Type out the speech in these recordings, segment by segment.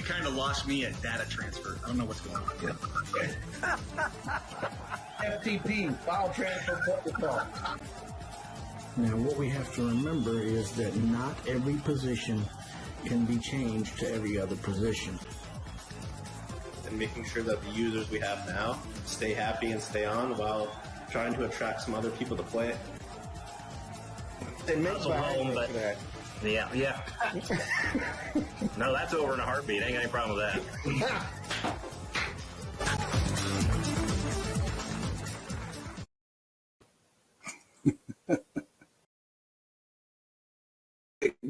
kind of lost me at data transfer. I don't know what's going on here. FTP, file transfer protocol. Now, what we have to remember is that not every position can be changed to every other position. And making sure that the users we have now stay happy and stay on while trying to attract some other people to play it. Yeah. No, that's over in a heartbeat. Ain't got any problem with that.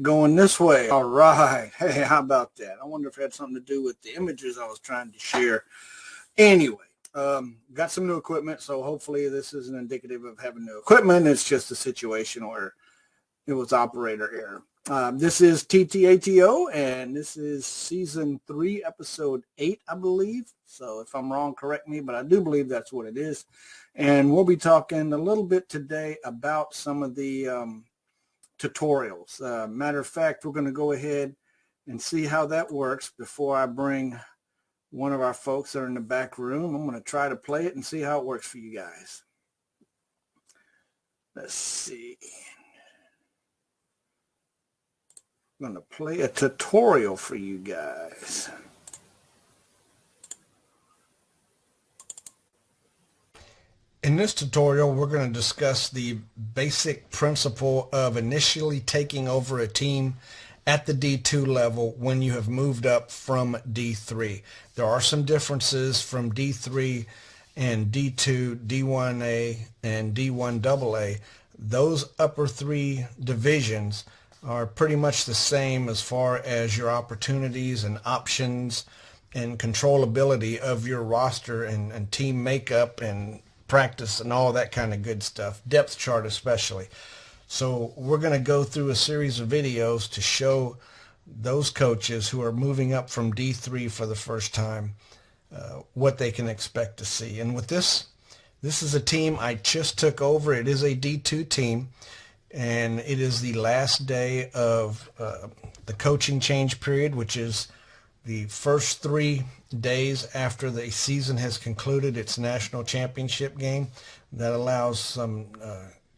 Going this way. All right. Hey, how about that? I wonder if it had something to do with the images I was trying to share. Anyway, got some new equipment, so hopefully this isn't indicative of having new equipment. It's just a situation where it was operator error. This is TTATO, and this is season 3, episode 8, I believe. So if I'm wrong, correct me, but I do believe that's what it is. And we'll be talking a little bit today about some of the tutorials. Matter of fact, we're going to go ahead and see how that works before I bring one of our folks that are in the back room. I'm going to try to play it and see how it works for you guys. Let's see. I'm going to play a tutorial for you guys. In this tutorial, we're going to discuss the basic principle of initially taking over a team at the D2 level when you have moved up from D3. There are some differences from D3 and D2, D1A, and D1AA. Those upper 3 divisions are pretty much the same as far as your opportunities and options and controllability of your roster and team makeup and practice and all that kind of good stuff, depth chart especially. So we're going to go through a series of videos to show those coaches who are moving up from D3 for the first time what they can expect to see. And with this is a team I just took over. It is a D2 team, and it is the last day of the coaching change period, which is the first 3 days after the season has concluded its national championship game. That allows some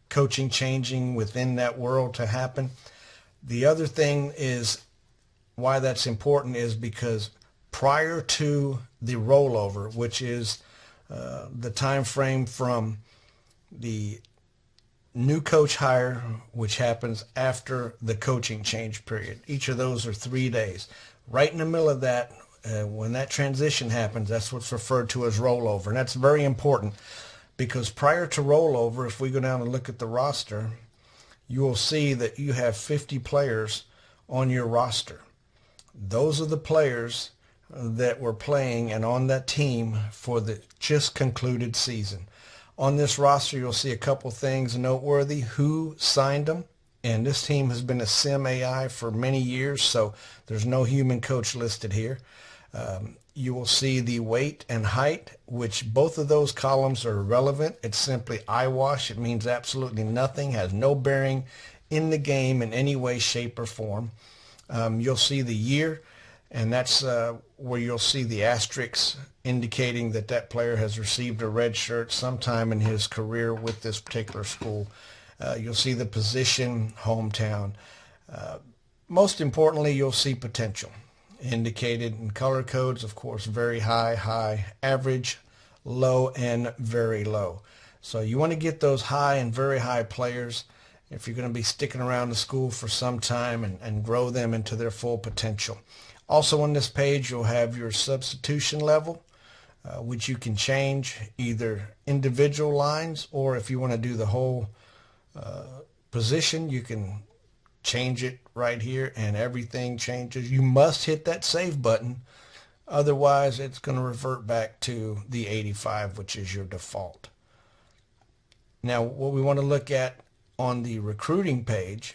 coaching changing within that world to happen. The other thing is why that's important is because prior to the rollover, which is the time frame from the new coach hire, which happens after the coaching change period. Each of those are 3 days. Right in the middle of that, when that transition happens, that's what's referred to as rollover. And that's very important because prior to rollover, if we go down and look at the roster, you will see that you have 50 players on your roster. Those are the players that were playing and on that team for the just concluded season. On this roster, you'll see a couple things noteworthy. Who signed them? And this team has been a sim AI for many years, so there's no human coach listed here. You will see the weight and height, which both of those columns are irrelevant. It's simply eyewash. It means absolutely nothing, has no bearing in the game in any way, shape, or form. You'll see the year, and that's where you'll see the asterisks indicating that that player has received a red shirt sometime in his career with this particular school. You'll see the position, hometown. Most importantly, you'll see potential indicated in color codes, of course, very high, high, average, low, and very low. So you want to get those high and very high players if you're going to be sticking around the school for some time and grow them into their full potential. Also on this page, you'll have your substitution level, which you can change either individual lines, or if you want to do the whole position, you can change it right here and everything changes. You must hit that save button, otherwise it's going to revert back to the 85, which is your default. Now what we want to look at on the recruiting page,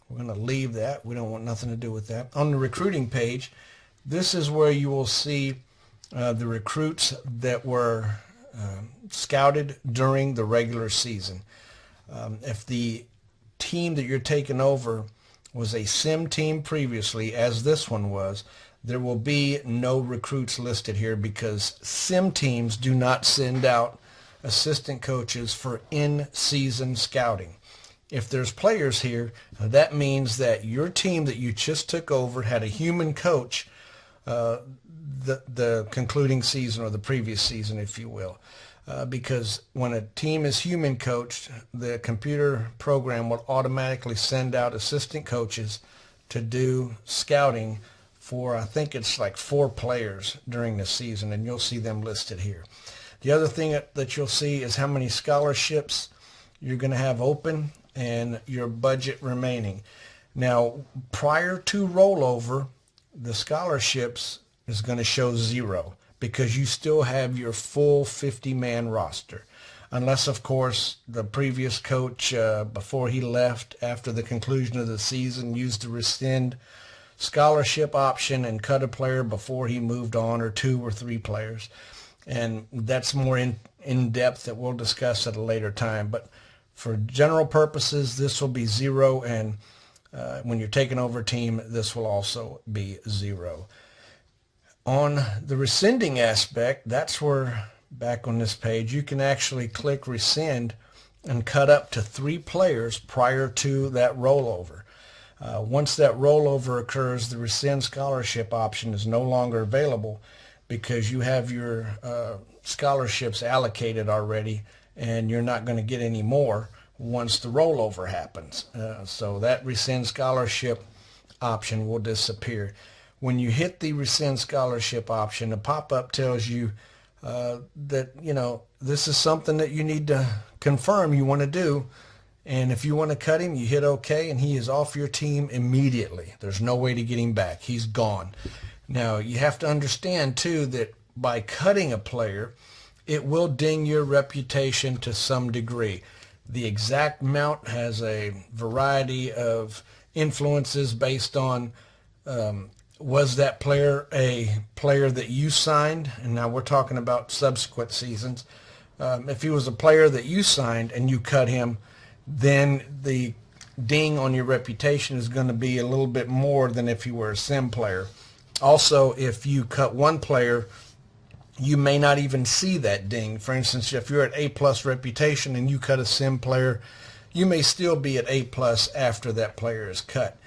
we're going to leave that. We don't want nothing to do with that. On the recruiting page, this is where you will see the recruits that were scouted during the regular season. If the team that you're taking over was a sim team previously, as this one was, There will be no recruits listed here because sim teams do not send out assistant coaches for in-season scouting. If there's players here, that means that your team that you just took over had a human coach the concluding season or the previous season, if you will. Because when a team is human coached, the computer program will automatically send out assistant coaches to do scouting for, I think it's like 4 players during the season, and you'll see them listed here. The other thing that you'll see is how many scholarships you're going to have open and your budget remaining. Now, prior to rollover, the scholarships is going to show 0 because you still have your full 50-man roster. Unless, of course, the previous coach, before he left after the conclusion of the season, used the rescind scholarship option and cut a player before he moved on, or 2 or 3 players. And that's more in depth that we'll discuss at a later time. But for general purposes, this will be 0, and when you're taking over a team, this will also be 0. On the rescinding aspect, that's where, back on this page, you can actually click rescind and cut up to 3 players prior to that rollover. Once that rollover occurs, the rescind scholarship option is no longer available because you have your scholarships allocated already, and you're not going to get any more once the rollover happens. So that rescind scholarship option will disappear. When you hit the rescind scholarship option, the pop-up tells you that, you know, this is something that you need to confirm you want to do. And if you want to cut him, you hit OK, and he is off your team immediately. There's no way to get him back. He's gone. Now, you have to understand, too, that by cutting a player, it will ding your reputation to some degree. The exact amount has a variety of influences based on was that player a player that you signed? And now we're talking about subsequent seasons. If he was a player that you signed and you cut him, then the ding on your reputation is going to be a little bit more than if you were a sim player. Also, if you cut one player, you may not even see that ding. For instance, if you're at A+ reputation and you cut a sim player, you may still be at A+ after that player is cut.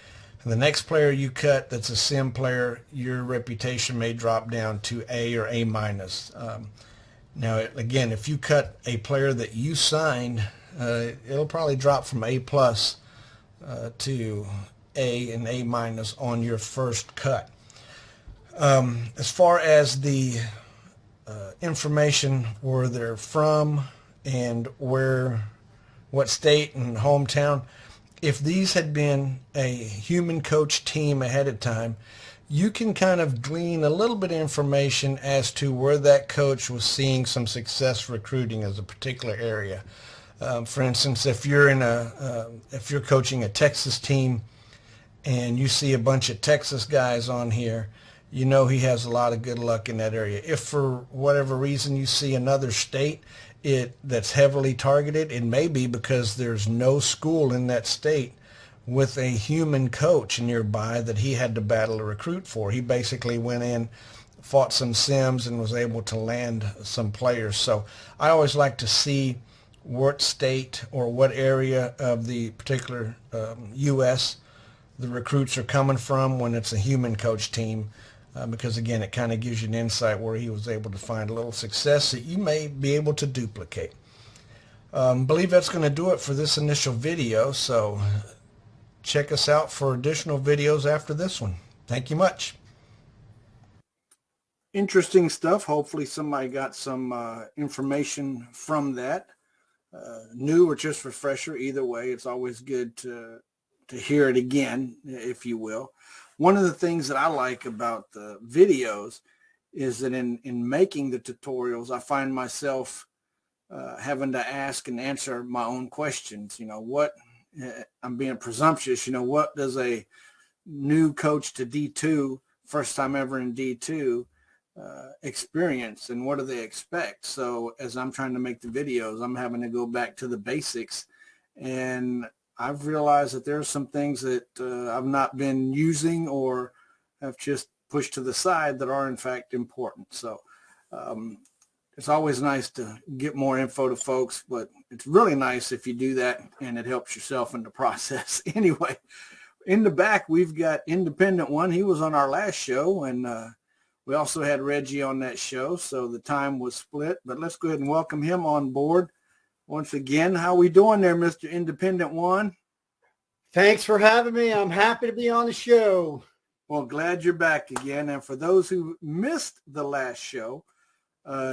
And the next player you cut that's a sim player, your reputation may drop down to A or A-. Now, again, if you cut a player that you signed, it'll probably drop from A+ to A and A- on your first cut. As far as the information where they're from and what state and hometown, if these had been a human coach team ahead of time, you can kind of glean a little bit of information as to where that coach was seeing some success recruiting as a particular area. For instance, if you're coaching a Texas team and you see a bunch of Texas guys on here, you know he has a lot of good luck in that area. If for whatever reason you see another state that's heavily targeted, it may be because there's no school in that state with a human coach nearby that he had to battle a recruit for. He basically went in, fought some sims, and was able to land some players. So I always like to see what state or what area of the particular U.S. the recruits are coming from when it's a human coach team. Because, again, it kind of gives you an insight where he was able to find a little success that you may be able to duplicate. I believe that's going to do it for this initial video, so check us out for additional videos after this one. Thank you much. Interesting stuff. Hopefully somebody got some information from that. New or just refresher, either way, it's always good to hear it again, if you will. One of the things that I like about the videos is that in making the tutorials, I find myself having to ask and answer my own questions. You know, I'm being presumptuous, you know, what does a new coach to D2, first time ever in D2, experience, and what do they expect? So as I'm trying to make the videos, I'm having to go back to the basics, and I've realized that there are some things that I've not been using or have just pushed to the side that are in fact important. So it's always nice to get more info to folks, but it's really nice if you do that and it helps yourself in the process. Anyway, in the back, we've got Independent One. He was on our last show, and we also had Reggie on that show, so the time was split. But let's go ahead and welcome him on board once again. How we doing there, Mr. Independent One? Thanks for having me. I'm happy to be on the show. Well, glad you're back again. And for those who missed the last show,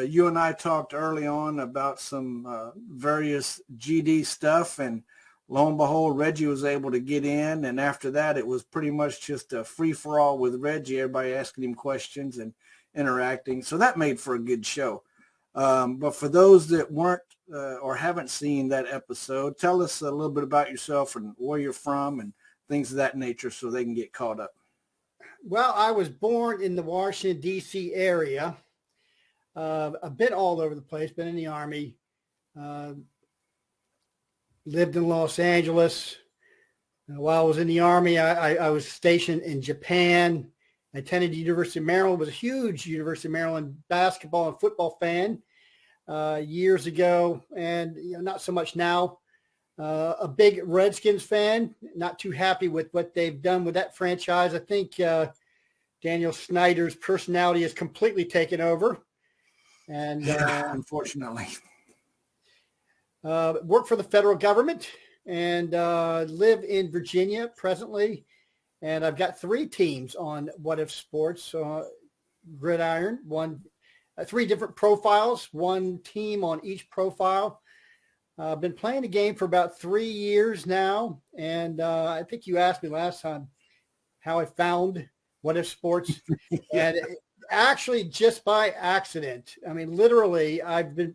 you and I talked early on about some various GD stuff, and lo and behold, Reggie was able to get in. And after that, it was pretty much just a free-for-all with Reggie, everybody asking him questions and interacting. So that made for a good show. But for those that weren't or haven't seen that episode, tell us a little bit about yourself and where you're from and things of that nature so they can get caught up. Well, I was born in the Washington, D.C. area. A bit all over the place, been in the Army, lived in Los Angeles. While I was in the Army, I was stationed in Japan. I attended the University of Maryland, was a huge University of Maryland basketball and football fan years ago, and not so much now. A big Redskins fan, not too happy with what they've done with that franchise. I think Daniel Snyder's personality has completely taken over. And unfortunately, work for the federal government and live in Virginia presently. And I've got 3 teams on WhatIfSports, GridIron, 3 different profiles, 1 team on each profile. I've been playing the game for about 3 years now. And I think you asked me last time how I found WhatIfSports. And actually just by accident. I mean, literally, I've been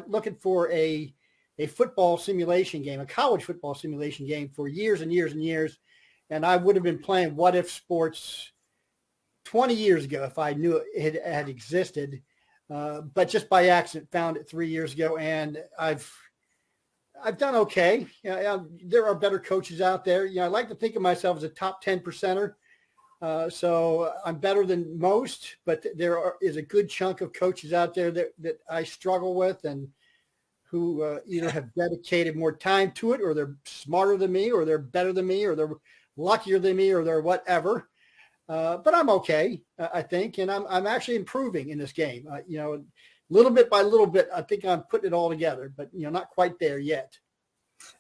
looking for a football simulation game, a college football simulation game for years and years and years. And I would have been playing WhatIfSports 20 years ago if I knew it had existed. But just by accident found it 3 years ago, and I've done okay. There are better coaches out there. I like to think of myself as a top 10 percenter. So I'm better than most, but there is a good chunk of coaches out there that I struggle with and who either have dedicated more time to it, or they're smarter than me, or they're better than me, or they're luckier than me, or they're whatever. But I'm okay, I think, and I'm actually improving in this game. Little bit by little bit, I think I'm putting it all together, but not quite there yet.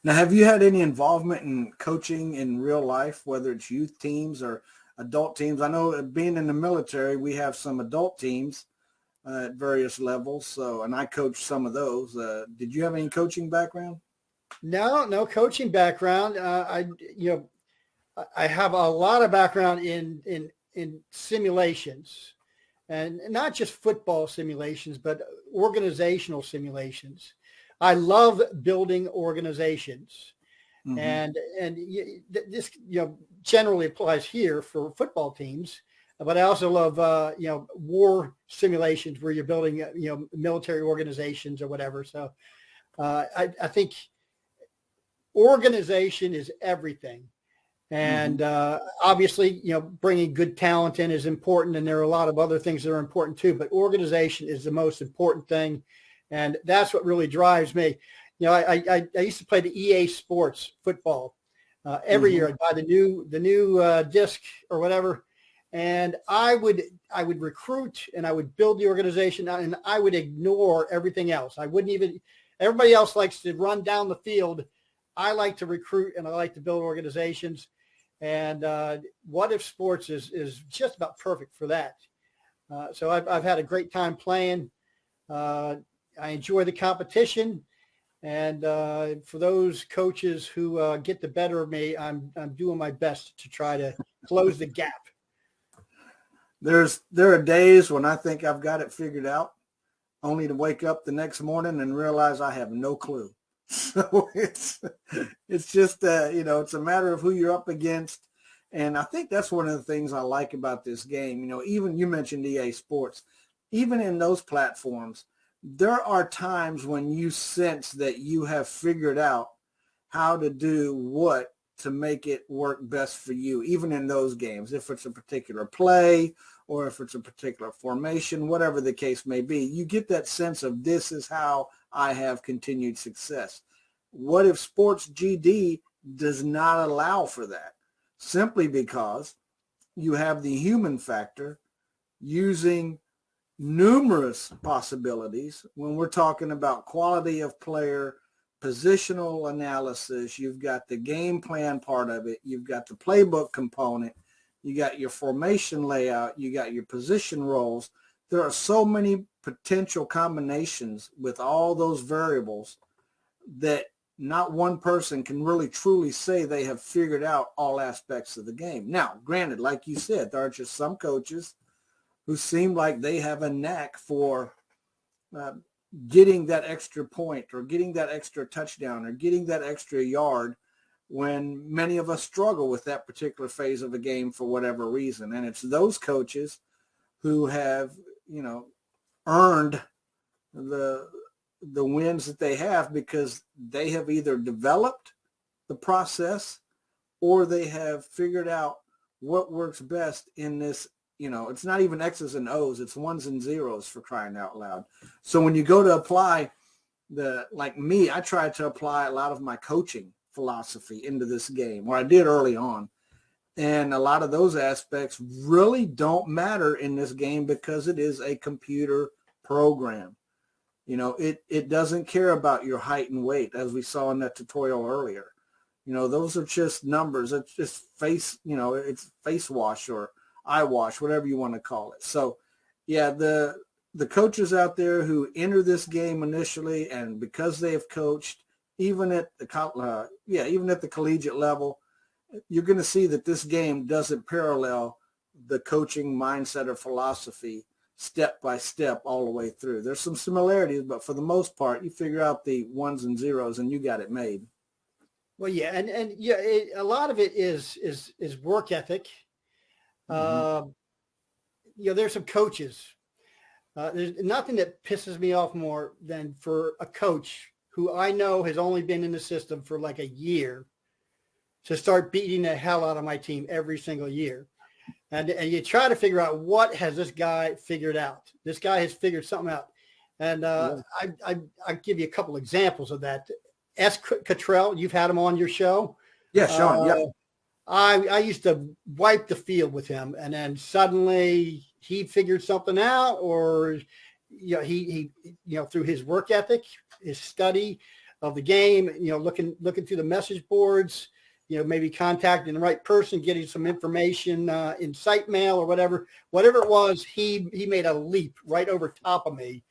Now, have you had any involvement in coaching in real life, whether it's youth teams or adult teams? I know being in the military, we have some adult teams at various levels. So, and I coached some of those. Did you have any coaching background? No coaching background. I have a lot of background in simulations, and not just football simulations, but organizational simulations. I love building organizations. Mm-hmm. And this generally applies here for football teams, but I also love war simulations where you're building military organizations or whatever. So I think organization is everything, and obviously bringing good talent in is important, and there are a lot of other things that are important too. But organization is the most important thing, and that's what really drives me. I used to play the EA Sports football every year. I'd buy the new disc or whatever, and I would recruit and I would build the organization, and I would ignore everything else. I wouldn't even. Everybody else likes to run down the field. I like to recruit and I like to build organizations, and WhatIfSports is just about perfect for that. So I've had a great time playing. I enjoy the competition. And for those coaches who get the better of me, I'm doing my best to try to close the gap. There are days when I think I've got it figured out, only to wake up the next morning and realize I have no clue. So it's just it's a matter of who you're up against, and I think that's one of the things I like about this game. Even you mentioned EA Sports, even in those platforms, there are times when you sense that you have figured out how to do what to make it work best for you, even in those games. If it's a particular play or if it's a particular formation, whatever the case may be, you get that sense of this is how I have continued success. What if Sports GD does not allow for that? Simply because you have the human factor using numerous possibilities. When we're talking about quality of player, positional analysis, you've got the game plan part of it, you've got the playbook component, you got your formation layout, you got your position roles. There are so many potential combinations with all those variables that not one person can really truly say they have figured out all aspects of the game. Now, granted, like you said, there are just some coaches who seem like they have a knack for getting that extra point or getting that extra touchdown or getting that extra yard when many of us struggle with that particular phase of a game for whatever reason. And it's those coaches who have, earned the wins that they have because they have either developed the process or they have figured out what works best in this. It's not even X's and O's, it's ones and zeros, for crying out loud. So when you go to apply like me, I tried to apply a lot of my coaching philosophy into this game, or I did early on. And a lot of those aspects really don't matter in this game because it is a computer program. It doesn't care about your height and weight, as we saw in that tutorial earlier. Those are just numbers. It's just it's face wash or eye wash, whatever you want to call it. So, yeah, the coaches out there who enter this game initially, and because they have coached, even at the collegiate level, you're going to see that this game doesn't parallel the coaching mindset or philosophy step by step all the way through. There's some similarities, but for the most part, you figure out the ones and zeros and you got it made. Well, yeah, and yeah, a lot of it is work ethic. There's some coaches. There's nothing that pisses me off more than for a coach who I know has only been in the system for like a year to start beating the hell out of my team every single year. And you try to figure out, what has this guy figured out? This guy has figured something out. And I'll give you a couple examples of that. S. Cottrell, you've had him on your show. Yeah, Sean, yeah. I used to wipe the field with him, and then suddenly he figured something out, or he through his work ethic, his study of the game, looking through the message boards, maybe contacting the right person, getting some information in site mail or whatever it was, he made a leap right over top of me.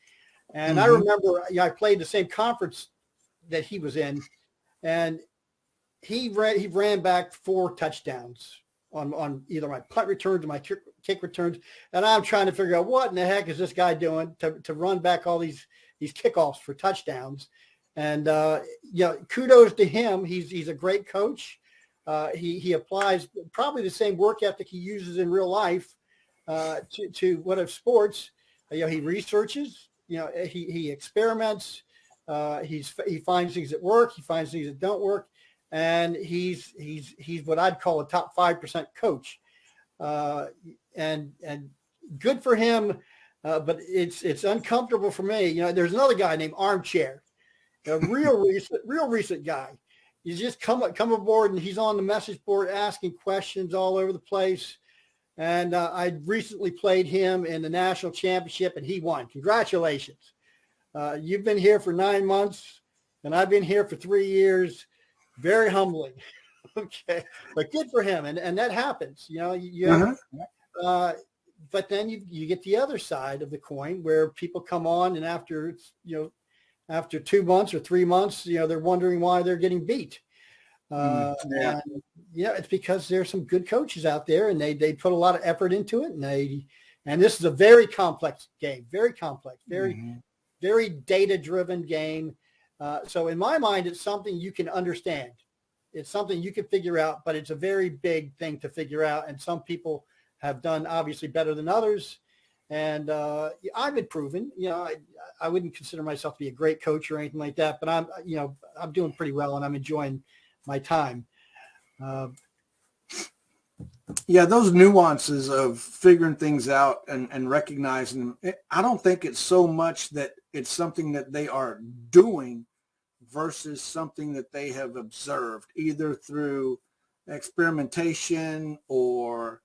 And I remember I played the same conference that he was in, and he ran back 4 touchdowns on either my punt returns or my kick returns. And I'm trying to figure out, what in the heck is this guy doing to run back all these kickoffs for touchdowns? And, kudos to him. He's a great coach. He applies probably the same work ethic he uses in real life to WhatIfSports. He researches, he experiments. He finds things that work. He finds things that don't work. And he's what I'd call a top 5% coach, and good for him. But it's uncomfortable for me. There's another guy named Armchair, a real recent guy. He's just come aboard, and he's on the message board asking questions all over the place. And I recently played him in the national championship, and he won. Congratulations! You've been here for 9 months, and I've been here for 3 years. Very humbling. Okay. But good for him. And that happens, but then you get the other side of the coin where people come on, and after 2 months or 3 months, they're wondering why they're getting beat. And, it's because there's some good coaches out there, and they put a lot of effort into it. And this is a very complex game, very complex, very data-driven game. So in my mind, it's something you can understand. It's something you can figure out, but it's a very big thing to figure out. And some people have done obviously better than others. And I've been proven, I wouldn't consider myself to be a great coach or anything like that, but I'm doing pretty well, and I'm enjoying my time. Yeah, those nuances of figuring things out and recognizing them, I don't think it's so much that it's something that they are doing versus something that they have observed, either through experimentation or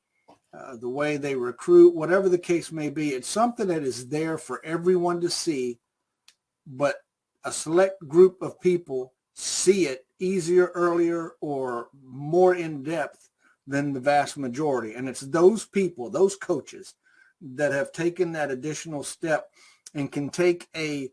the way they recruit, whatever the case may be. It's something that is there for everyone to see, but a select group of people see it easier, earlier, or more in depth than the vast majority. And it's those people, those coaches, that have taken that additional step and can take a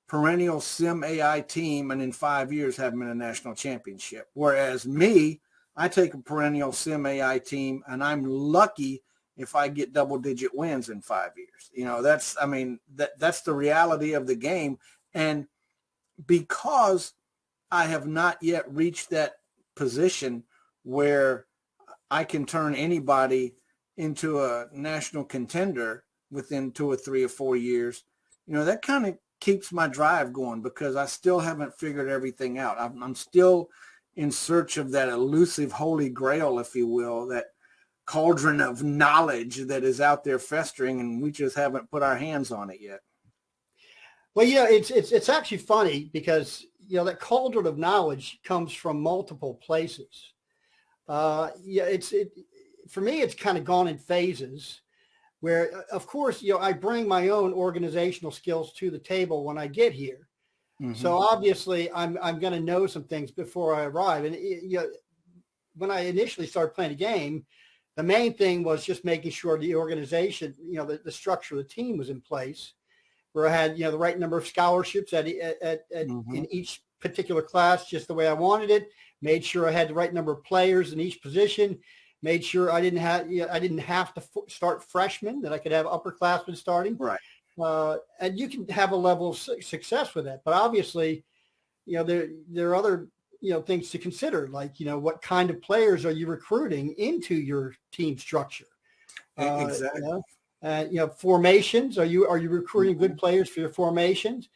perennial sim AI team and in 5 years have them in a national championship. Whereas me, I take a perennial sim AI team and I'm lucky if I get double-digit wins in 5 years. You know, that's the reality of the game. And because I have not yet reached that position where I can turn anybody into a national contender within 2 or 3 or 4 years, you know, that kind of keeps my drive going because I still haven't figured everything out. I'm still in search of that elusive holy grail, if you will, that cauldron of knowledge that is out there festering, and we just haven't put our hands on it yet. Well, yeah, it's actually funny because, you know, that cauldron of knowledge comes from multiple places. For me, it's kind of gone in phases where, of course, you know, I bring my own organizational skills to the table when I get here. Mm-hmm. So obviously I'm going to know some things before I arrive. And, you know, when I initially started playing a game, the main thing was just making sure the organization, you know, the structure of the team was in place, where I had, you know, the right number of scholarships mm-hmm. in each particular class, just the way I wanted it. Made sure I had the right number of players in each position. Made sure I didn't have to start freshmen, that I could have upperclassmen starting. Right. And you can have a level of success with that. But obviously, you know, there are other, you know, things to consider, like, you know, what kind of players are you recruiting into your team structure? Exactly. You know, formations. Are you recruiting good players for your formations?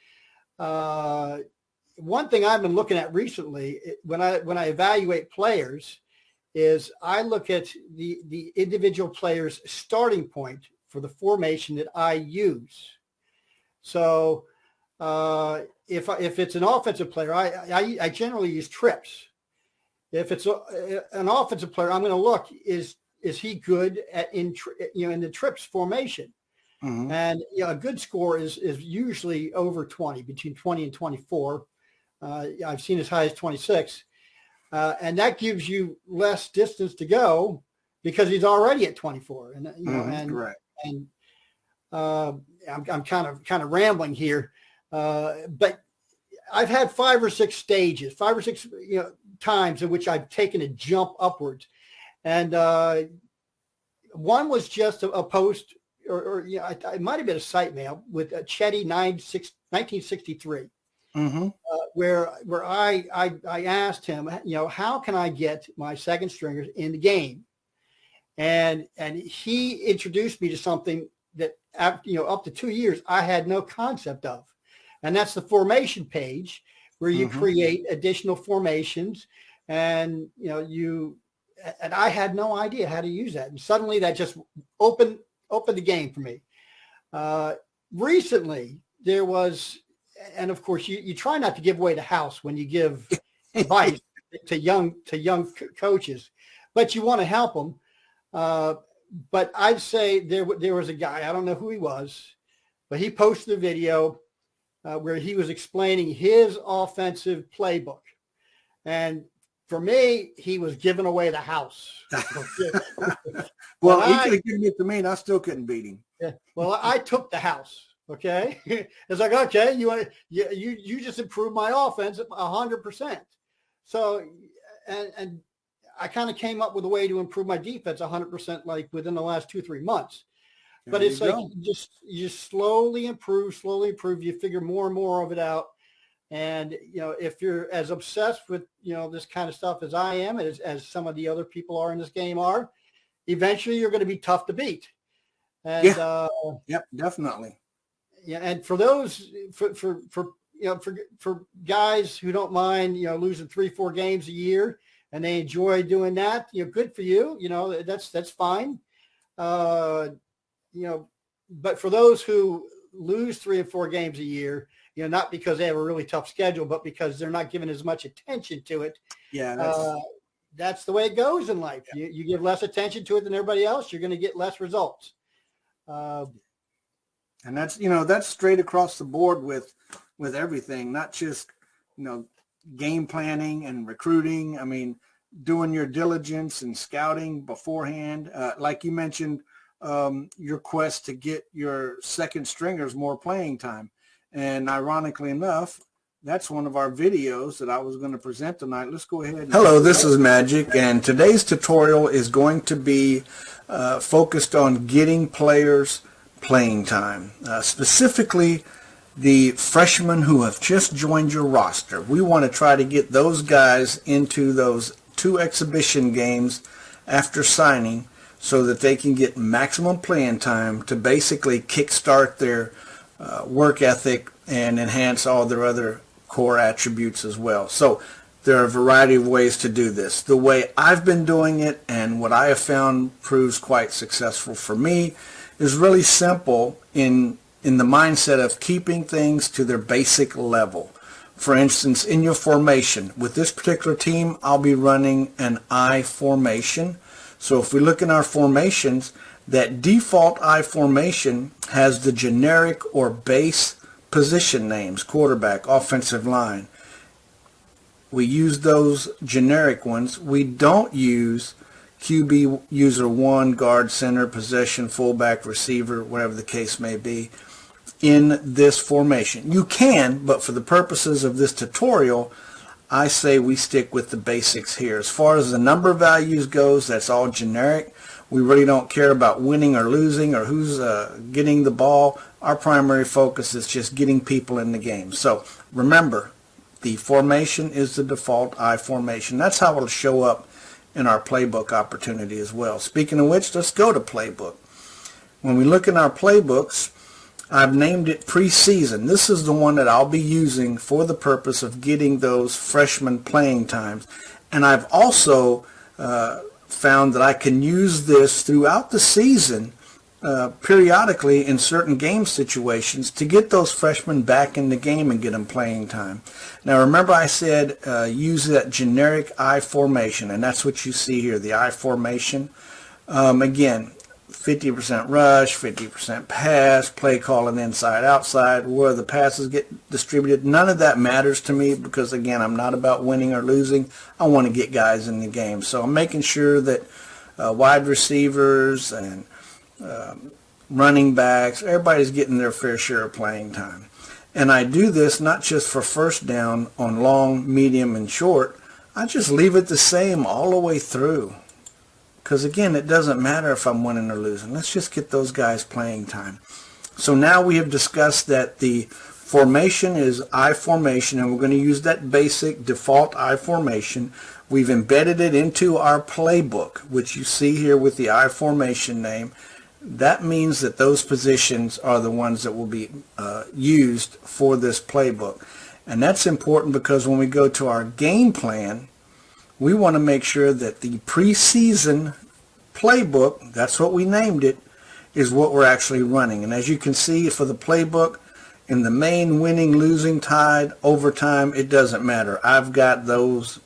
One thing I've been looking at recently when I evaluate players is I look at the individual player's starting point for the formation that I use. So if it's an offensive player, I generally use trips. If it's an offensive player, I'm going to look, is he good in the trips formation? Mm-hmm. And, you know, a good score is usually over 20, between 20 and 24. I've seen as high as 26. And that gives you less distance to go because he's already at 24. And, you know, right. And I'm kind of rambling here, but I've had 5 or 6 stages, 5 or 6, you know, times in which I've taken a jump upwards. And one was just a post, or you know, it might have been a site mail with Chetty 1963. Mm-hmm. Where I asked him, you know, how can I get my second stringers in the game? And he introduced me to something that, you know, up to 2 years I had no concept of, and that's the formation page where you mm-hmm. create additional formations, and you know and I had no idea how to use that, and suddenly that just opened the game for me. Recently there was. And of course, you try not to give away the house when you give advice to young coaches, but you want to help them. But I'd say there was a guy, I don't know who he was, but he posted a video where he was explaining his offensive playbook. And for me, he was giving away the house. Well, he could have given it to me, and I still couldn't beat him. Yeah. Well, I took the house. Okay. It's like, okay, you just improved my offense 100%. So, and I kind of came up with a way to improve my defense 100%, like within the last 2-3 months. But it's like, you slowly improve, you figure more and more of it out. And, you know, if you're as obsessed with, you know, this kind of stuff as I am, as some of the other people are in this game are, eventually you're going to be tough to beat. And, yep, definitely. Yeah, and for those for guys who don't mind, you know, losing 3-4 games a year and they enjoy doing that, good for you. That's fine. But for those who lose 3 or 4 games a year, not because they have a really tough schedule, but because they're not giving as much attention to it. Yeah, that's the way it goes in life. Yeah. You give less attention to it than everybody else, you're going to get less results. And that's straight across the board with everything, not just, game planning and recruiting. I mean, doing your diligence and scouting beforehand. Like you mentioned, your quest to get your second stringers more playing time. And ironically enough, that's one of our videos that I was going to present tonight. Let's go ahead. Hello, this is Magic, and today's tutorial is going to be focused on getting players playing time, specifically the freshmen who have just joined your roster. We want to try to get those guys into those 2 exhibition games after signing so that they can get maximum playing time to basically kickstart their work ethic and enhance all their other core attributes as well. So there are a variety of ways to do this. The way I've been doing it and what I have found proves quite successful for me is really simple in the mindset of keeping things to their basic level. For instance, in your formation, with this particular team, I'll be running an I formation. So if we look in our formations, that default I formation has the generic or base position names: quarterback, offensive line. We use those generic ones. We don't use QB, user 1, guard, center, possession, fullback, receiver, whatever the case may be, in this formation. You can, but for the purposes of this tutorial, I say we stick with the basics here. As far as the number values goes, that's all generic. We really don't care about winning or losing or who's getting the ball. Our primary focus is just getting people in the game. So remember, the formation is the default I formation. That's how it'll show up in our playbook opportunity as well. Speaking of which, let's go to playbook. When we look in our playbooks, I've named it preseason. This is the one that I'll be using for the purpose of getting those freshman playing times. And I've also found that I can use this throughout the season periodically in certain game situations to get those freshmen back in the game and get them playing time. Now remember I said use that generic I formation, and that's what you see here, the I formation. Again, 50% rush, 50% pass, play calling inside, outside, where the passes get distributed. None of that matters to me because, again, I'm not about winning or losing. I want to get guys in the game. So I'm making sure that wide receivers and running backs, everybody's getting their fair share of playing time. And I do this not just for first down on long, medium, and short. I just leave it the same all the way through. Because, again, it doesn't matter if I'm winning or losing. Let's just get those guys playing time. So now we have discussed that the formation is I formation, and we're going to use that basic default I formation. We've embedded it into our playbook, which you see here with the I formation name. That means that those positions are the ones that will be used for this playbook. And that's important because when we go to our game plan, we want to make sure that the preseason playbook, that's what we named it, is what we're actually running. And as you can see for the playbook, in the main, winning, losing, tied, overtime, it doesn't matter. I've got those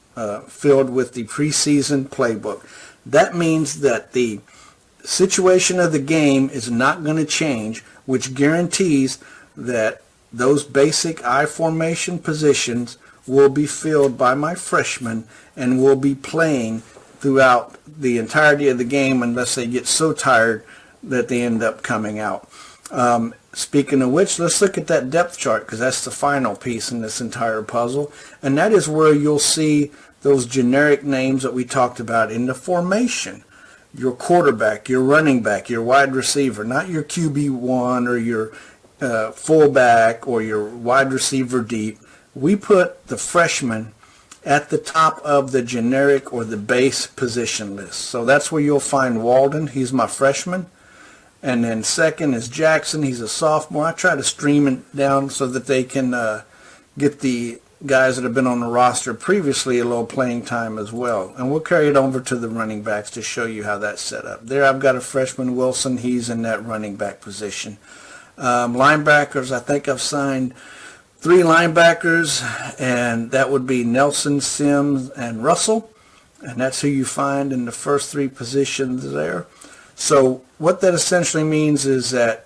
filled with the preseason playbook. That means that the situation of the game is not going to change, which guarantees that those basic I formation positions will be filled by my freshmen and will be playing throughout the entirety of the game unless they get so tired that they end up coming out. Speaking of which, let's look at that depth chart because that's the final piece in this entire puzzle, and that is where you'll see those generic names that we talked about in the formation. Your quarterback, your running back, your wide receiver, not your QB1 or your fullback or your wide receiver deep. We put the freshman at the top of the generic or the base position list. So that's where you'll find Walden. He's my freshman. And then second is Jackson. He's a sophomore. I try to stream it down so that they can get the guys that have been on the roster previously a little playing time as well. And we'll carry it over to the running backs to show you how that's set up. There I've got a freshman, Wilson. He's in that running back position. Linebackers, I think I've signed 3 linebackers, and that would be Nelson, Sims, and Russell. And that's who you find in the first 3 positions there. So what that essentially means is that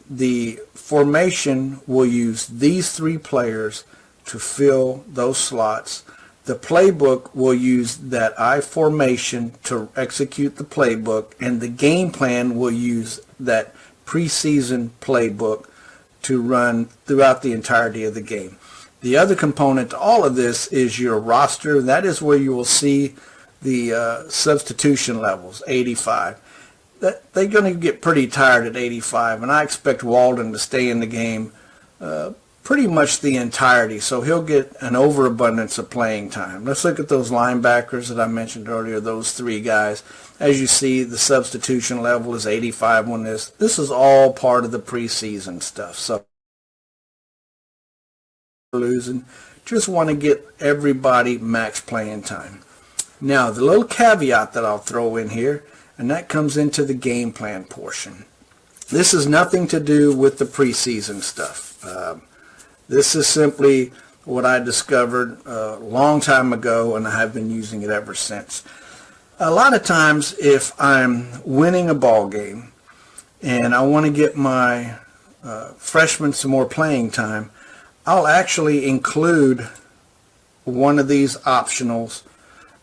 the formation will use these 3 players to fill those slots. The playbook will use that I formation to execute the playbook, and the game plan will use that preseason playbook to run throughout the entirety of the game. The other component to all of this is your roster. That is where you will see the substitution levels, 85. They're going to get pretty tired at 85, and I expect Walden to stay in the game pretty much the entirety, so he'll get an overabundance of playing time. Let's look at those linebackers that I mentioned earlier, those 3 guys. As you see, the substitution level is 85 on this. This is all part of the preseason stuff, so losing. Just want to get everybody max playing time. Now, the little caveat that I'll throw in here, and that comes into the game plan portion. This has nothing to do with the preseason stuff. This is simply what I discovered a long time ago, and I have been using it ever since. A lot of times, if I'm winning a ball game and I want to get my freshmen some more playing time, I'll actually include one of these optionals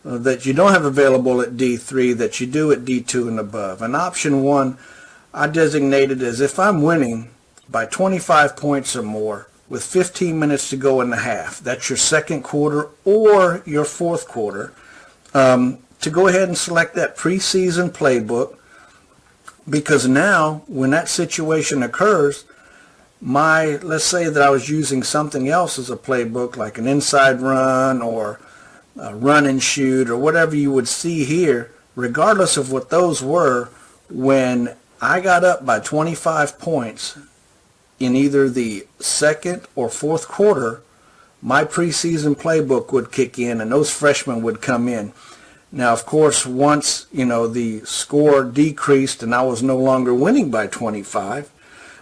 that you don't have available at D3 that you do at D2 and above. And option 1 I designated as if I'm winning by 25 points or more with 15 minutes to go in the half. That's your second quarter or your fourth quarter. To go ahead and select that preseason playbook, because now when that situation occurs, let's say that I was using something else as a playbook, like an inside run or a run and shoot or whatever you would see here, regardless of what those were, when I got up by 25 points in either the second or fourth quarter, my preseason playbook would kick in and those freshmen would come in. Now, of course, once the score decreased and I was no longer winning by 25,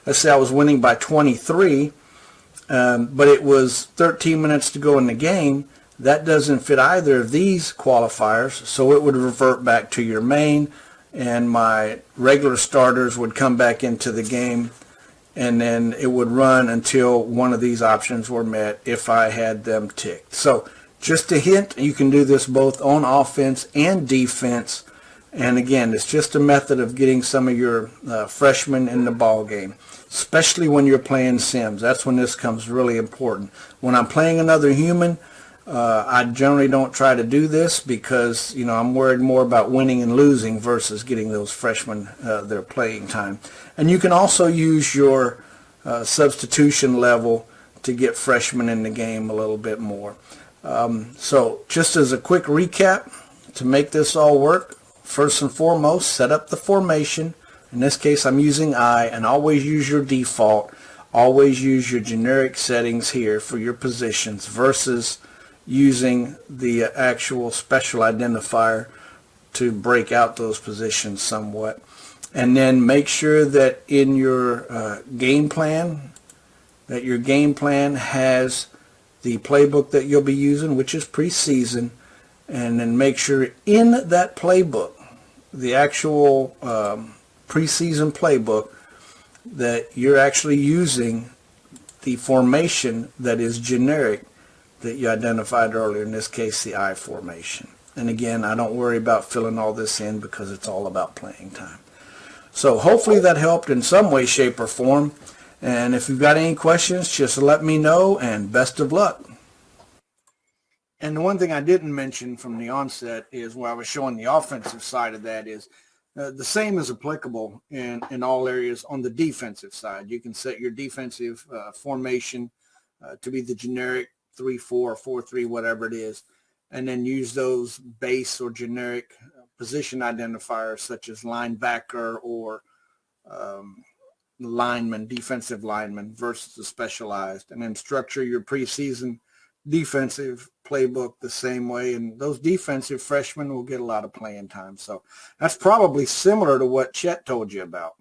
let's say I was winning by 23, but it was 13 minutes to go in the game, that doesn't fit either of these qualifiers, so it would revert back to your main, and my regular starters would come back into the game, and then it would run until one of these options were met if I had them ticked. So just a hint, you can do this both on offense and defense, and again, it's just a method of getting some of your freshmen in the ball game, especially when you're playing Sims. That's when this comes really important. When I'm playing another human, I generally don't try to do this because I'm worried more about winning and losing versus getting those freshmen their playing time. And you can also use your substitution level to get freshmen in the game a little bit more. So just as a quick recap, to make this all work, first and foremost, set up the formation. In this case, I'm using I, and always use your default. Always use your generic settings here for your positions versus using the actual special identifier to break out those positions somewhat. And then make sure that in your game plan, that your game plan has the playbook that you'll be using, which is preseason, and then make sure in that playbook, the actual preseason playbook, that you're actually using the formation that is generic that you identified earlier, in this case the I formation. And again, I don't worry about filling all this in because it's all about playing time. So hopefully that helped in some way, shape, or form. And if you've got any questions, just let me know, and best of luck. And the one thing I didn't mention from the onset is, where I was showing the offensive side of that, is the same is applicable in all areas on the defensive side. You can set your defensive formation to be the generic 3-4, 4-3, whatever it is, and then use those base or generic position identifiers such as linebacker or lineman, defensive lineman versus the specialized, and then structure your preseason defensive playbook the same way, and those defensive freshmen will get a lot of playing time. So that's probably similar to what Chet told you about.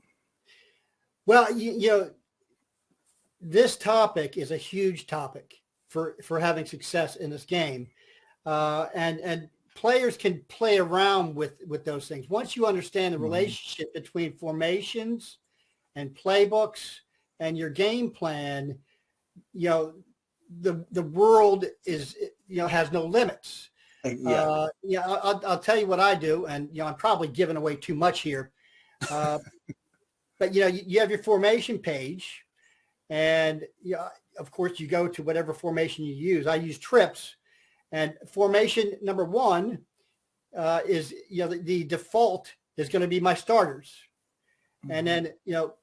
Well, you know, this topic is a huge topic for having success in this game, and players can play around with those things. Once you understand the relationship between formations and playbooks and your game plan, you know, the world is, you know, has no limits. Yeah. I'll tell you what I do, and, you know, I'm probably giving away too much here. But, you know, you have your formation page, and, you know, of course, you go to whatever formation you use. I use trips, and formation number 1 is, you know, the default is going to be my starters. And then, you know,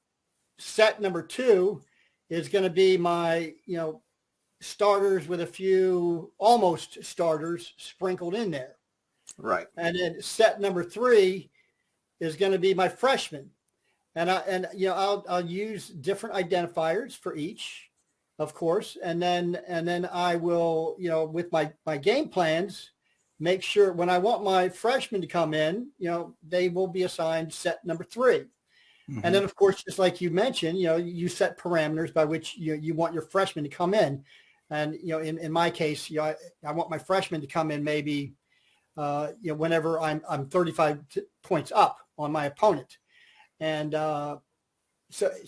set number 2 is going to be my, you know, starters with a few almost starters sprinkled in there. Right. And then set number 3 is going to be my freshmen. And you know, I'll use different identifiers for each, of course. And then I will, you know, with my game plans, make sure when I want my freshmen to come in, you know, they will be assigned set number 3. And then, of course, just like you mentioned, you know, you set parameters by which you want your freshmen to come in. And, you know, in my case, you know, I want my freshmen to come in maybe, you know, whenever I'm 35 points up on my opponent. And so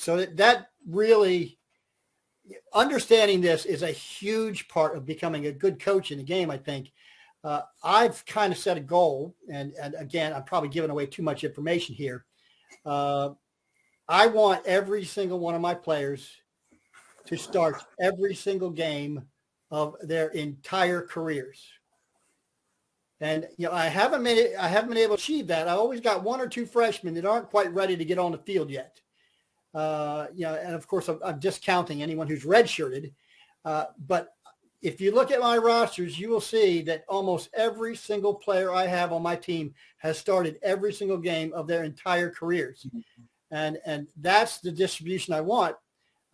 that really, understanding this is a huge part of becoming a good coach in the game, I think. I've kind of set a goal, and again, I'm probably giving away too much information here. I want every single one of my players to start every single game of their entire careers. And, you know, I haven't been able to achieve that. I always got 1 or 2 freshmen that aren't quite ready to get on the field yet. You know, and of course I'm discounting anyone who's redshirted. But if you look at my rosters, you will see that almost every single player I have on my team has started every single game of their entire careers. And that's the distribution I want.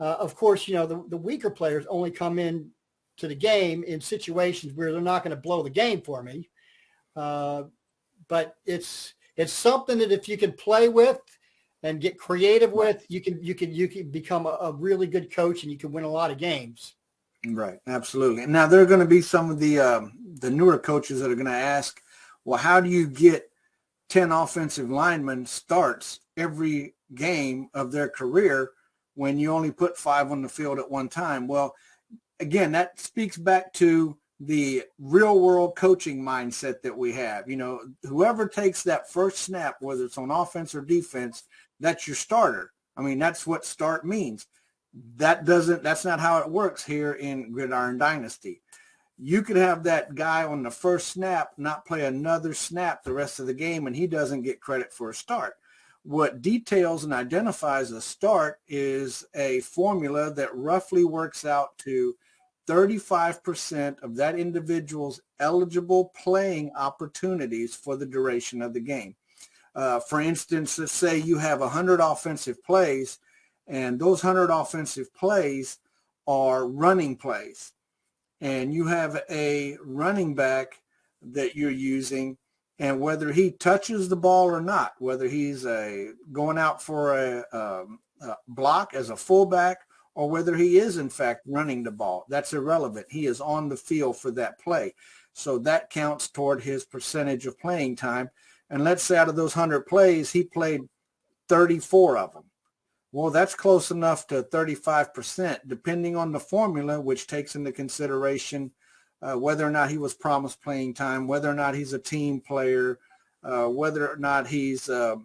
Of course, you know, the weaker players only come in to the game in situations where they're not going to blow the game for me. But it's something that if you can play with and get creative with, you can become a really good coach, and you can win a lot of games. Right. Absolutely. Now there are going to be some of the newer coaches that are going to ask, well, how do you get 10 offensive linemen starts every game of their career when you only put 5 on the field at one time? Well, again, that speaks back to the real world coaching mindset that we have. You know, whoever takes that first snap, whether it's on offense or defense, that's your starter. I mean, that's what start means. That's not how it works here in GridIron Dynasty. You could have that guy on the first snap not play another snap the rest of the game, and he doesn't get credit for a start. What details and identifies a start is a formula that roughly works out to 35% of that individual's eligible playing opportunities for the duration of the game. For instance, let's say you have 100 offensive plays, and those 100 offensive plays are running plays. And you have a running back that you're using, and whether he touches the ball or not, whether he's going out for a block as a fullback, or whether he is, in fact, running the ball, that's irrelevant. He is on the field for that play. So that counts toward his percentage of playing time. And let's say out of those 100 plays, he played 34 of them. Well, that's close enough to 35%, depending on the formula, which takes into consideration whether or not he was promised playing time, whether or not he's a team player, whether or not he's a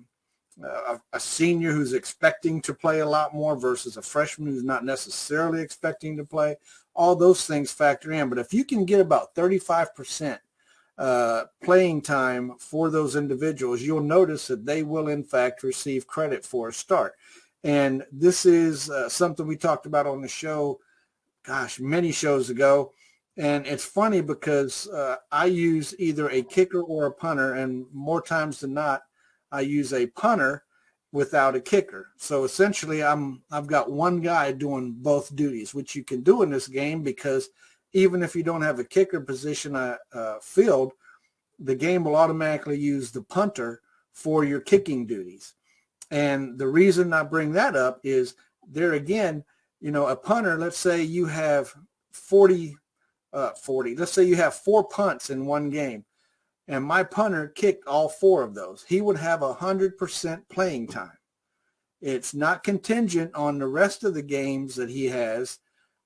senior who's expecting to play a lot more versus a freshman who's not necessarily expecting to play. All those things factor in. But if you can get about 35% playing time for those individuals, you'll notice that they will, in fact, receive credit for a start. And this is something we talked about on the show, many shows ago. And it's funny because I use either a kicker or a punter, and more times than not, I use a punter without a kicker. So essentially, I've got one guy doing both duties, which you can do in this game because even if you don't have a kicker position filled, the game will automatically use the punter for your kicking duties. And the reason I bring that up is there again, a punter, let's say you have 40, let's say you have 4 punts in one game, and my punter kicked all 4 of those. He would have 100% playing time. It's not contingent on the rest of the games that he has.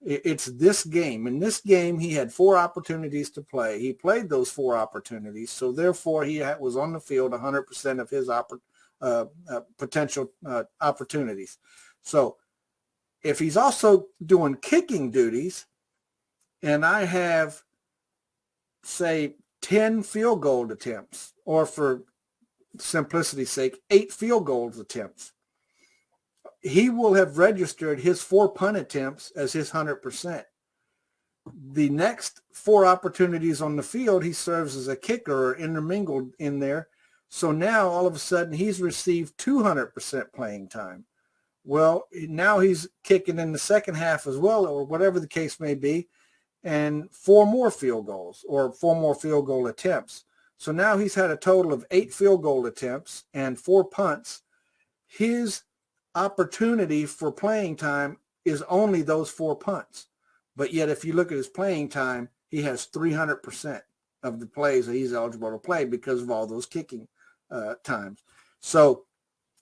It's this game. In this game, he had 4 opportunities to play. He played those 4 opportunities, so therefore he was on the field 100% of his potential opportunities. So if he's also doing kicking duties, and I have, say, 10 field goal attempts, or for simplicity's sake, 8 field goal attempts, he will have registered his 4 punt attempts as his 100%. The next 4 opportunities on the field, he serves as a kicker or intermingled in there. So now all of a sudden he's received 200% playing time. Well, now he's kicking in the second half as well, or whatever the case may be, and 4 more field goals or 4 more field goal attempts. So now he's had a total of 8 field goal attempts and 4 punts. His opportunity for playing time is only those 4 punts. But yet if you look at his playing time, he has 300% of the plays that he's eligible to play because of all those kicking times. So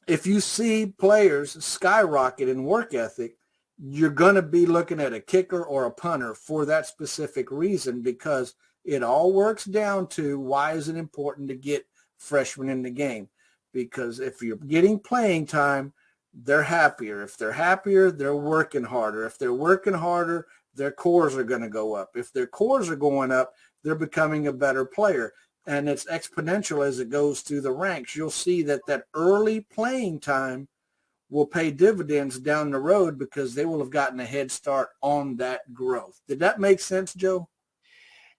if you see players skyrocket in work ethic, you're going to be looking at a kicker or a punter for that specific reason, because it all works down to why is it important to get freshmen in the game? Because if you're getting playing time, they're happier. If they're happier, they're working harder. If they're working harder, their cores are going to go up. If their cores are going up, they're becoming a better player. And it's exponential as it goes through the ranks. You'll see that early playing time will pay dividends down the road because they will have gotten a head start on that growth. Did that make sense, Joe?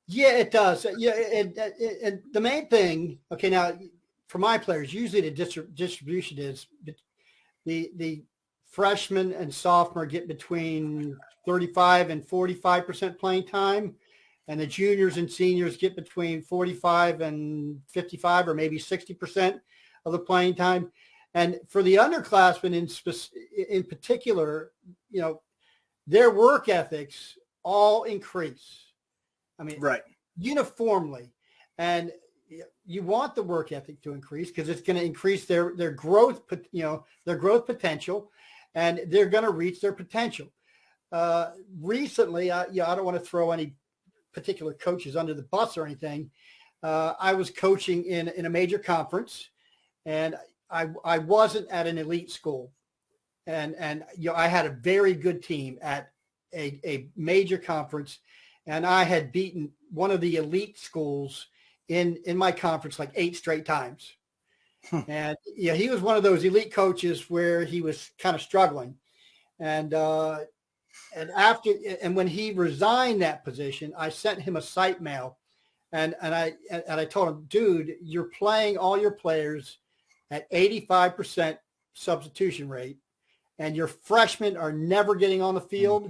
Yeah, it does. Yeah, and the main thing, okay, now for my players, usually the distribution is the freshmen and sophomore get between 35 and 45% playing time, and the juniors and seniors get between 45 and 55 or maybe 60% of the playing time. And for the underclassmen in particular, their work ethics all increase. I mean, right, uniformly. And you want the work ethic to increase because it's going to increase their growth, their growth potential, and they're going to reach their potential. Recently, I don't want to throw any particular coaches under the bus or anything. I was coaching in a major conference, and I wasn't at an elite school, and I had a very good team at a major conference, and I had beaten one of the elite schools in my conference like 8 straight times. And he was one of those elite coaches where he was kind of struggling, and when he resigned that position, I sent him a site mail, and I told him, dude, you're playing all your players at 85% substitution rate, and your freshmen are never getting on the field,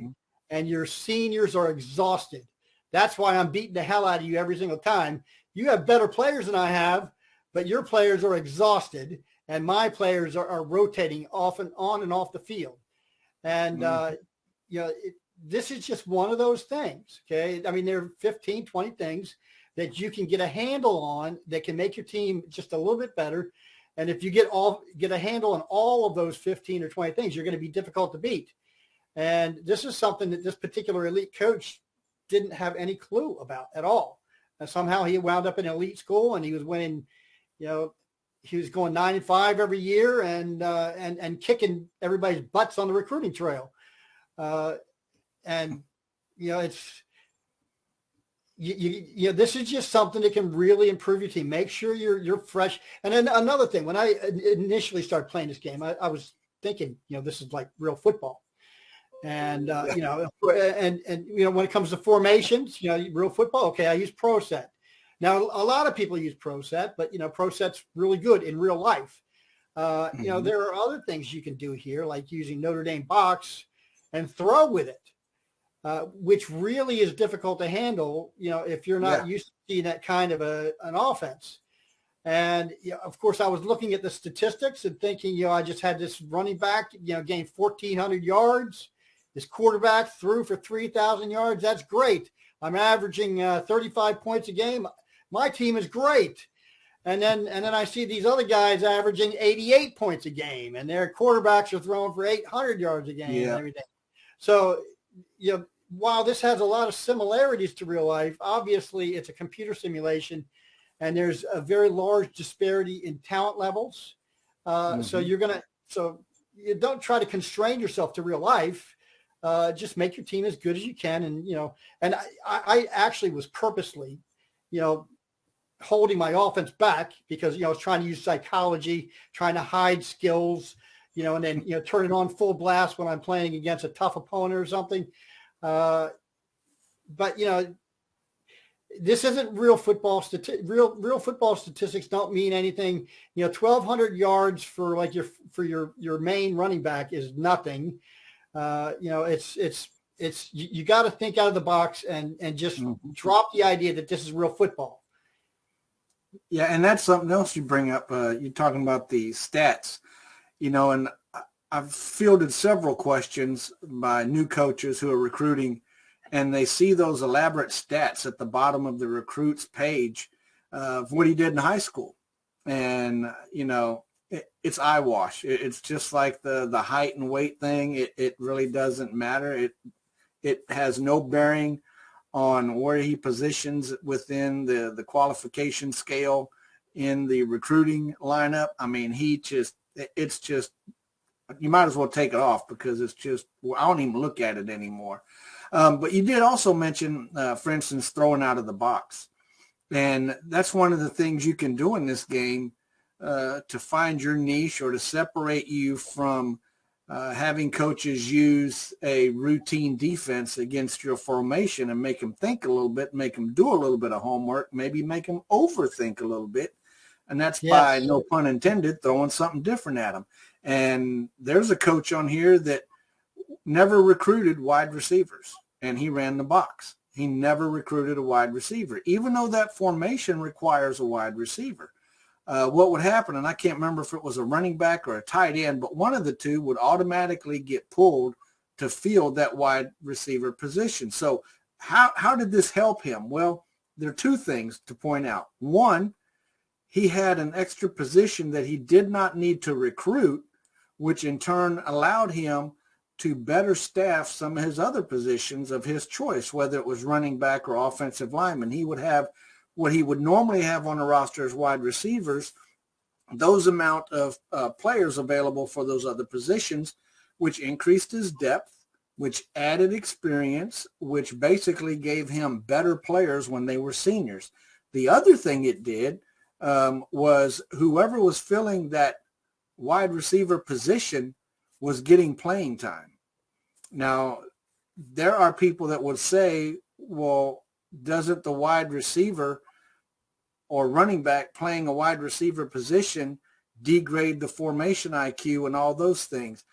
and your seniors are exhausted. That's why I'm beating the hell out of you every single time. You have better players than I have, but your players are exhausted, and my players are rotating on and off the field. And, this is just one of those things, okay? I mean, there are 15, 20 things that you can get a handle on that can make your team just a little bit better. And if you get a handle on all of those 15 or 20 things, you're going to be difficult to beat. And this is something that this particular elite coach didn't have any clue about at all. And somehow he wound up in an elite school, and he was winning, he was going 9-5 every year and kicking everybody's butts on the recruiting trail. It's this is just something that can really improve your team. Make sure you're fresh. And then another thing, when I initially started playing this game, I was thinking, this is like real football. And when it comes to formations, real football, okay, I use Pro Set. Now a lot of people use Pro Set, but Pro Set's really good in real life. There are other things you can do here, like using Notre Dame box and throw with it. which really is difficult to handle, if you're not used to seeing that kind of an offense. And of course, I was looking at the statistics and thinking, I just had this running back, gained 1,400 yards. This quarterback threw for 3,000 yards. That's great. I'm averaging 35 points a game. My team is great. And then I see these other guys averaging 88 points a game, and their quarterbacks are throwing for 800 yards a game and everything. So, while this has a lot of similarities to real life, obviously it's a computer simulation, and there's a very large disparity in talent levels. So you don't try to constrain yourself to real life. Just make your team as good as you can. And, I actually was purposely, holding my offense back because, I was trying to use psychology, trying to hide skills, and then, turn it on full blast when I'm playing against a tough opponent or something. But, this isn't real football. Real football statistics don't mean anything. 1,200 yards for your main running back is nothing. It's you got to think out of the box and just drop the idea that this is real football. Yeah, and that's something else you bring up. You're talking about the stats, and I've fielded several questions by new coaches who are recruiting, and they see those elaborate stats at the bottom of the recruit's page of what he did in high school. And, it's eyewash. It's just like the height and weight thing. It really doesn't matter. It has no bearing on where he positions within the qualification scale in the recruiting lineup. I mean, it's just, you might as well take it off because it's just, I don't even look at it anymore. But you did also mention, for instance, throwing out of the box. And that's one of the things you can do in this game to find your niche or to separate you from having coaches use a routine defense against your formation and make them think a little bit, make them do a little bit of homework, maybe make them overthink a little bit. And that's by, no pun intended, throwing something different at them. And there's a coach on here that never recruited wide receivers, and he ran the box. He never recruited a wide receiver, even though that formation requires a wide receiver. What would happen, and I can't remember if it was a running back or a tight end, but one of the two would automatically get pulled to field that wide receiver position. So how did this help him? Well, there are two things to point out. One, he had an extra position that he did not need to recruit, which in turn allowed him to better staff some of his other positions of his choice, whether it was running back or offensive lineman. He would have what he would normally have on a roster as wide receivers, those amount of players available for those other positions, which increased his depth, which added experience, which basically gave him better players when they were seniors. The other thing it did was whoever was filling that wide receiver position was getting playing time. Now, there are people that would say, well, doesn't the wide receiver or running back playing a wide receiver position degrade the formation IQ and all those things?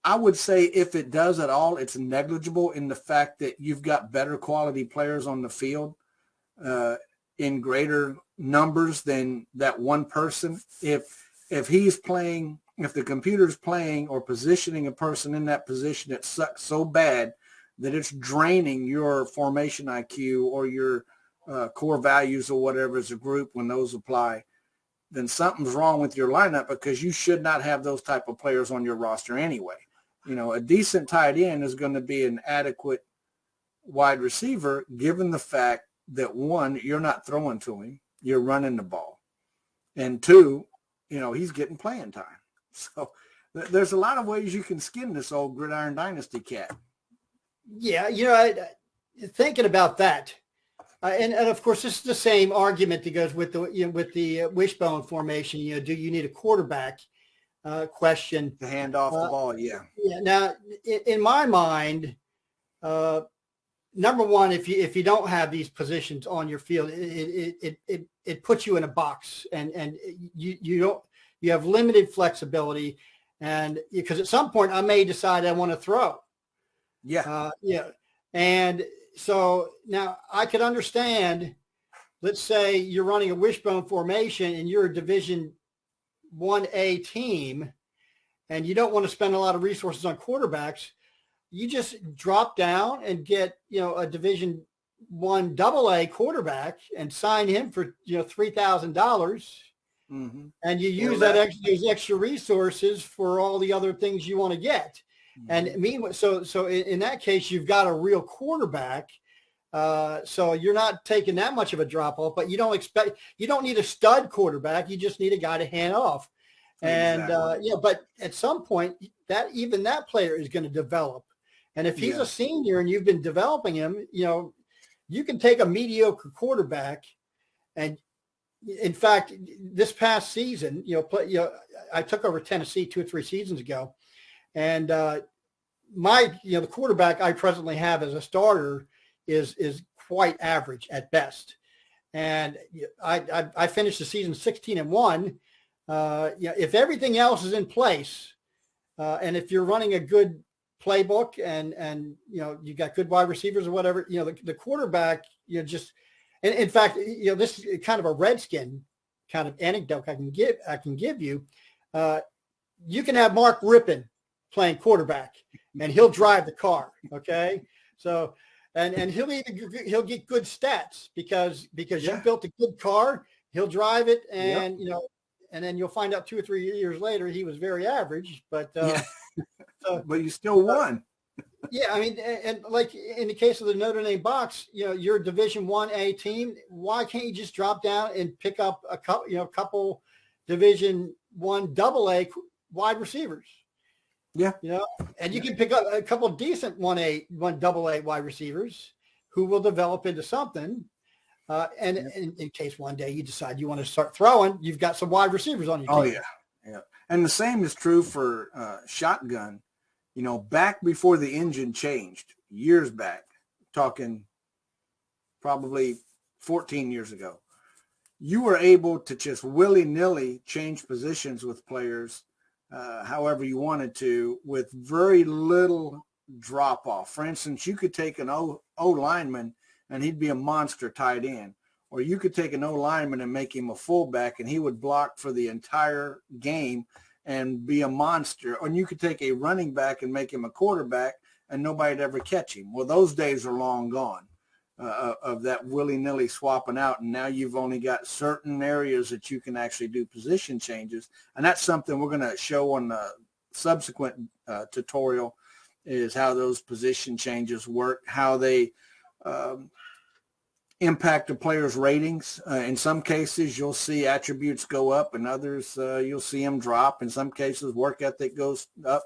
I would say if it does at all, it's negligible in the fact that you've got better quality players on the field in greater numbers than that one person. If he's playing, if the computer's playing or positioning a person in that position that sucks so bad that it's draining your formation IQ or your core values or whatever as a group when those apply, then something's wrong with your lineup because you should not have those type of players on your roster anyway. A decent tight end is going to be an adequate wide receiver given the fact that, one, you're not throwing to him, you're running the ball. And two, he's getting playing time. So there's a lot of ways you can skin this old GridIron Dynasty cat. Yeah, thinking about that, and of course this is the same argument that goes with the wishbone formation. Do you need a quarterback? Question to hand off the ball. Yeah. Now, in my mind, number one, if you don't have these positions on your field, it puts you in a box, and you have limited flexibility, and because at some point I may decide I want to throw. Yeah. And so now I could understand, let's say you're running a wishbone formation and you're a Division 1A team and you don't want to spend a lot of resources on quarterbacks. You just drop down and get, a Division 1 AA quarterback and sign him for, $3,000. Mm-hmm. And you use those extra resources for all the other things you want to get. Mm-hmm. And meanwhile, so in that case, you've got a real quarterback. So you're not taking that much of a drop off, but you don't need a stud quarterback. You just need a guy to hand off. And, but at some point that player is going to develop. And if he's a senior and you've been developing him, you can take a mediocre quarterback. And in fact, this past season, I took over Tennessee 2 or 3 seasons ago, and the quarterback I presently have as a starter is quite average at best. And I finished the season 16-1. If everything else is in place, and if you're running a good playbook and you got good wide receivers or whatever, the quarterback, and in fact, this is kind of a Redskin kind of anecdote I can give you. You can have Mark Rippon playing quarterback and he'll drive the car. Okay. So, and he'll get good stats because you built a good car, he'll drive it. And, and then you'll find out 2 or 3 years later, he was very average, but, but you still won. Yeah, I mean, and like in the case of the Notre Dame Bucks, you're a Division 1A team. Why can't you just drop down and pick up a couple Division 1 AA wide receivers? Yeah, and you can pick up a couple of decent 1 AA wide receivers who will develop into something. And in case one day you decide you want to start throwing, you've got some wide receivers on your team. Oh yeah. And the same is true for shotgun. Back before the engine changed, years back, talking probably 14 years ago, you were able to just willy-nilly change positions with players however you wanted to with very little drop-off. For instance, you could take an O lineman and he'd be a monster tight end, or you could take an O lineman and make him a fullback and he would block for the entire game and be a monster. Or you could take a running back and make him a quarterback and nobody'd ever catch him. Well, those days are long gone of that willy-nilly swapping out. And now you've only got certain areas that you can actually do position changes. And that's something we're going to show on the subsequent tutorial, is how those position changes work, how they impact a player's ratings. In some cases, you'll see attributes go up, and others you'll see them drop. In some cases, work ethic goes up.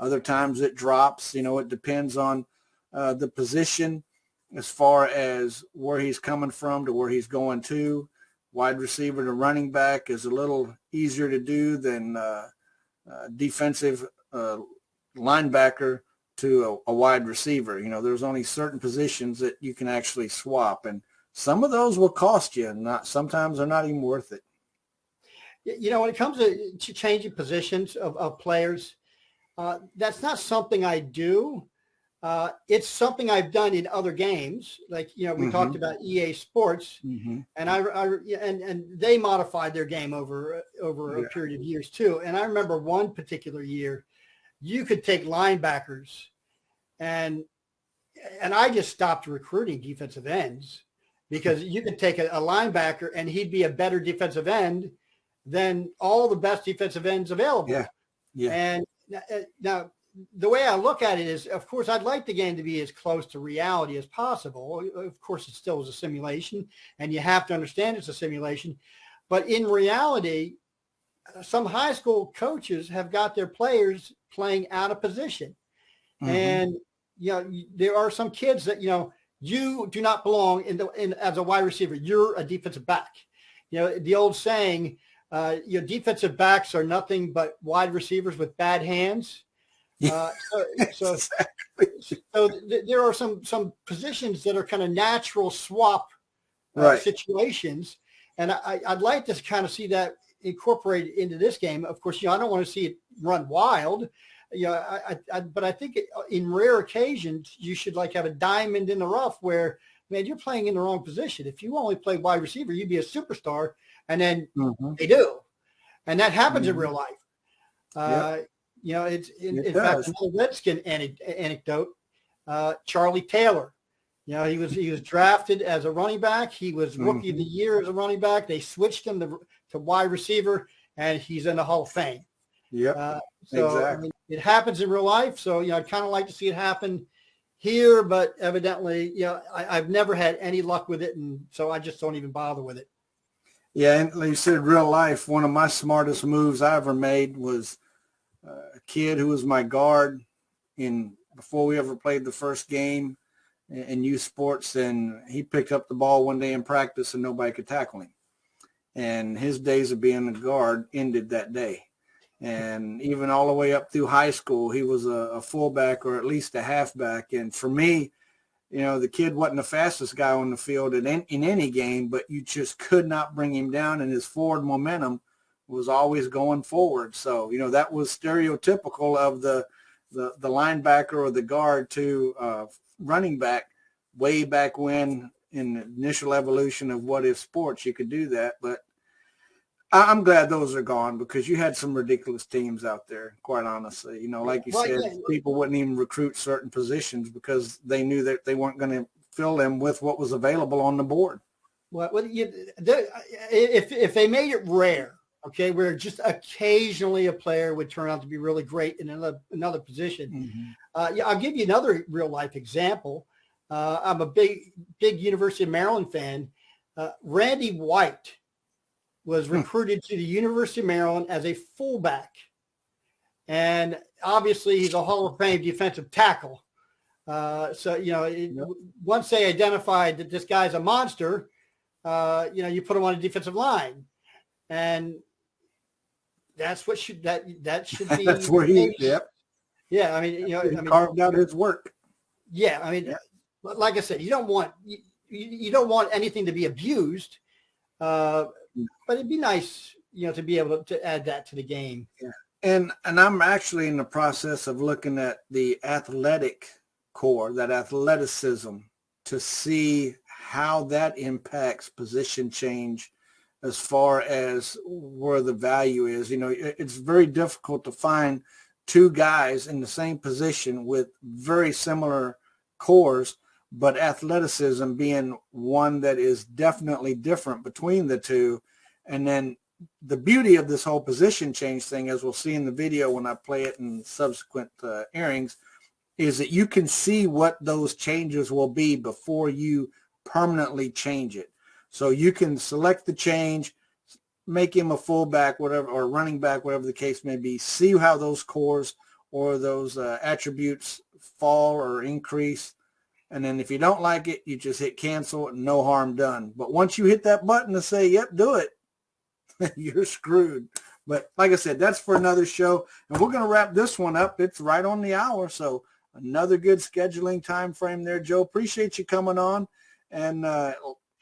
Other times it drops. It depends on the position as far as where he's coming from to where he's going to. Wide receiver to running back is a little easier to do than defensive linebacker to a wide receiver. There's only certain positions that you can actually swap, and some of those will cost you, and sometimes they're not even worth it. When it comes to changing positions of players, that's not something I do. It's something I've done in other games. Like, we talked about EA Sports, and and they modified their game over a period of years too. And I remember one particular year, you could take linebackers, and I just stopped recruiting defensive ends, because you could take a linebacker and he'd be a better defensive end than all the best defensive ends available. Yeah. And now the way I look at it is, of course, I'd like the game to be as close to reality as possible. Of course, it still is a simulation, and you have to understand it's a simulation. But in reality, some high school coaches have got their players playing out of position. And, there are some kids that, you do not belong in as a wide receiver. You're a defensive back. The old saying, defensive backs are nothing but wide receivers with bad hands. So there are some positions that are kind of natural swap situations. And I'd like to kind of see that incorporated into this game. Of course, I don't want to see it run wild, But I think in rare occasions you should like have a diamond in the rough where, man, you're playing in the wrong position. If you only play wide receiver, you'd be a superstar, and then they do, and that happens in real life. It's in fact another Redskin anecdote. Charlie Taylor, he was drafted as a running back. He was rookie of the year as a running back. They switched him to wide receiver, and he's in the Hall of Fame. Yep. So exactly. I mean, it happens in real life. So I'd kind of like to see it happen here, but evidently, I've never had any luck with it, and so I just don't even bother with it. Yeah, and like you said, real life, one of my smartest moves I ever made was a kid who was my guard before we ever played the first game in youth sports, and he picked up the ball one day in practice and nobody could tackle him. And his days of being a guard ended that day. And even all the way up through high school, he was a fullback or at least a halfback. And for me, the kid wasn't the fastest guy on the field in any game, but you just could not bring him down, and his forward momentum was always going forward. So, that was stereotypical of the linebacker or the guard to running back way back when in the initial evolution of What If Sports, you could do that. But I'm glad those are gone because you had some ridiculous teams out there, quite honestly. Like you said, people wouldn't even recruit certain positions because they knew that they weren't going to fill them with what was available on the board. Well, if they made it rare, okay, where just occasionally a player would turn out to be really great in another position. I'll give you another real life example. I'm a big University of Maryland fan. Randy White was recruited to the University of Maryland as a fullback. And obviously he's a Hall of Fame defensive tackle. Once they identified that this guy's a monster, you put him on a defensive line. And that's what should be. That's where Yeah. I mean, carved out his work. Yeah. I mean, like I said, you don't want anything to be abused. But it'd be nice, to be able to add that to the game. Yeah. And I'm actually in the process of looking at the athletic core, that athleticism, to see how that impacts position change as far as where the value is. It's very difficult to find two guys in the same position with very similar cores, but athleticism being one that is definitely different between the two. And then the beauty of this whole position change thing, as we'll see in the video when I play it in subsequent airings, is that you can see what those changes will be before you permanently change it. So you can select the change, make him a fullback, whatever, or running back, whatever the case may be, see how those cores or those attributes fall or increase. And then if you don't like it, you just hit cancel and no harm done. But once you hit that button to say, yep, do it, you're screwed. But like I said, that's for another show. And we're going to wrap this one up. It's right on the hour. So another good scheduling time frame there, Joe. Appreciate you coming on. And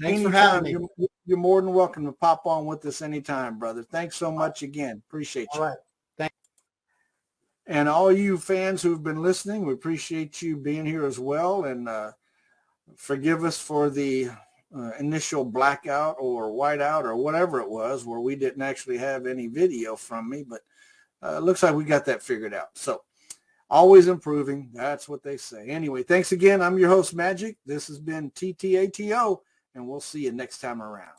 thanks for having me. You're more than welcome to pop on with us anytime, brother. Thanks so much again. Appreciate you. All right. Thanks. And all you fans who've been listening, we appreciate you being here as well. And forgive us for the initial blackout or whiteout or whatever it was where we didn't actually have any video from me. But it looks like we got that figured out. So always improving. That's what they say. Anyway, thanks again. I'm your host, Magic. This has been TTATO, and we'll see you next time around.